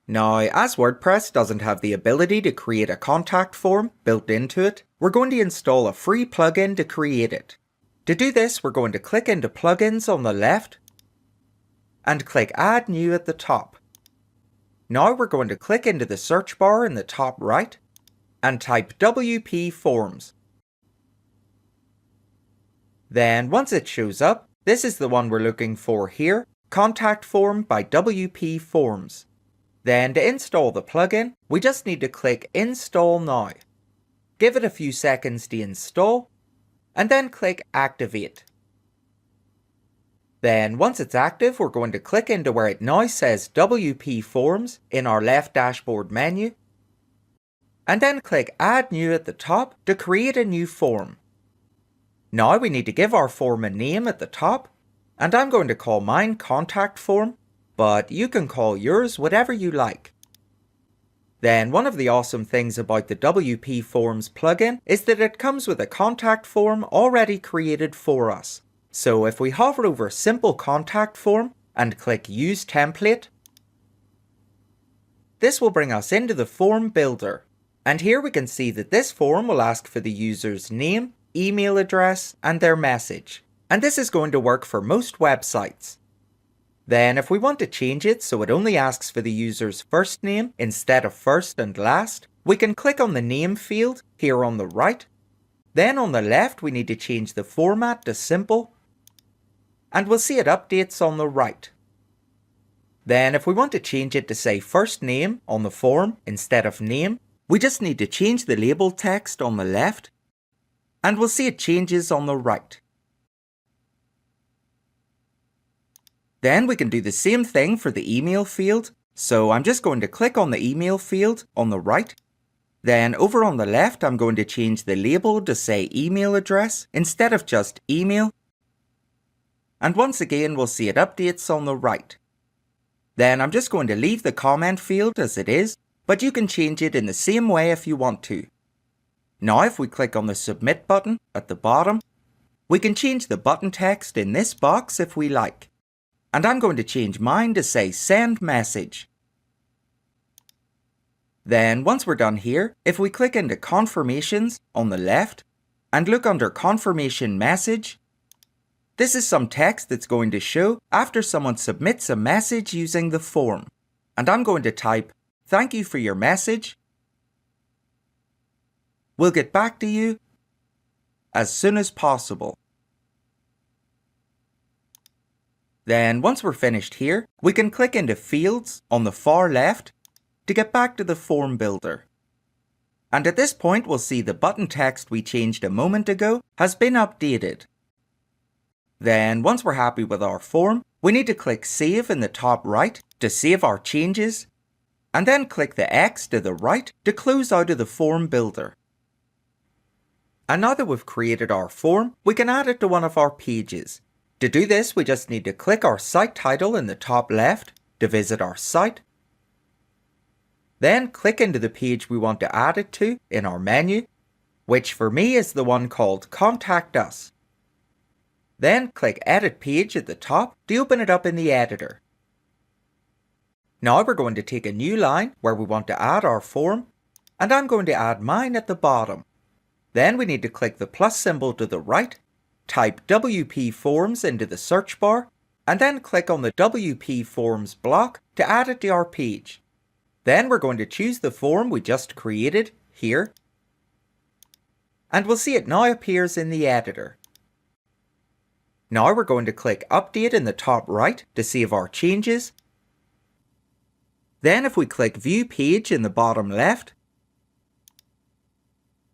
Now, as WordPress doesn't have the ability to create a contact form built into it, we're going to install a free plugin to create it. To do this, we're going to click into Plugins on the left and click Add New at the top. Now we're going to click into the search bar in the top right and type WPForms. Then once it shows up, this is the one we're looking for here, Contact Form by WPForms. Then to install the plugin, we just need to click Install Now. Give it a few seconds to install, and then click Activate. Then once it's active, we're going to click into where it now says WPForms in our left dashboard menu, and then click Add New at the top to create a new form. Now we need to give our form a name at the top, and I'm going to call mine Contact Form, but you can call yours whatever you like. Then one of the awesome things about the WPForms plugin is that it comes with a contact form already created for us. So if we hover over Simple Contact Form and click Use Template, this will bring us into the form builder. And here we can see that this form will ask for the user's name, email address, and their message. And this is going to work for most websites. Then if we want to change it so it only asks for the user's first name instead of first and last, we can click on the name field here on the right. Then on the left we need to change the format to simple, and we'll see it updates on the right. Then if we want to change it to say first name on the form instead of name, we just need to change the label text on the left, and we'll see it changes on the right. Then we can do the same thing for the email field, so I'm just going to click on the email field on the right. Then over on the left I'm going to change the label to say email address instead of just email. And once again we'll see it updates on the right. Then I'm just going to leave the comment field as it is, but you can change it in the same way if you want to. Now if we click on the submit button at the bottom, we can change the button text in this box if we like. And I'm going to change mine to say send message. Then once we're done here, if we click into confirmations on the left and look under confirmation message, this is some text that's going to show after someone submits a message using the form. And I'm going to type, "Thank you for your message. We'll get back to you as soon as possible." Then once we're finished here, we can click into Fields on the far left to get back to the form builder. And at this point we'll see the button text we changed a moment ago has been updated. Then once we're happy with our form, we need to click Save in the top right to save our changes, and then click the X to the right to close out of the form builder. And now that we've created our form, we can add it to one of our pages. To do this, we just need to click our site title in the top left to visit our site. Then click into the page we want to add it to in our menu, which for me is the one called Contact Us. Then click Edit Page at the top to open it up in the editor. Now we're going to take a new line where we want to add our form, and I'm going to add mine at the bottom. Then we need to click the plus symbol to the right, type WPForms into the search bar, and then click on the WPForms block to add it to our page. Then we're going to choose the form we just created here, and we'll see it now appears in the editor. Now we're going to click Update in the top right to save our changes. Then if we click View Page in the bottom left,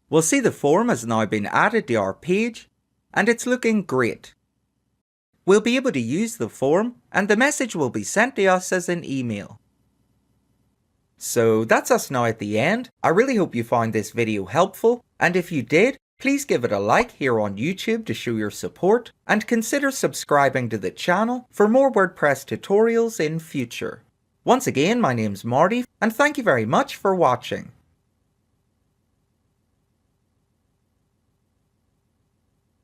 we'll see the form has now been added to our page, and it's looking great. We'll be able to use the form, and the message will be sent to us as an email. So that's us now at the end. I really hope you found this video helpful, and if you did, please give it a like here on YouTube to show your support, and consider subscribing to the channel for more WordPress tutorials in future. Once again, my name's Marty, and thank you very much for watching.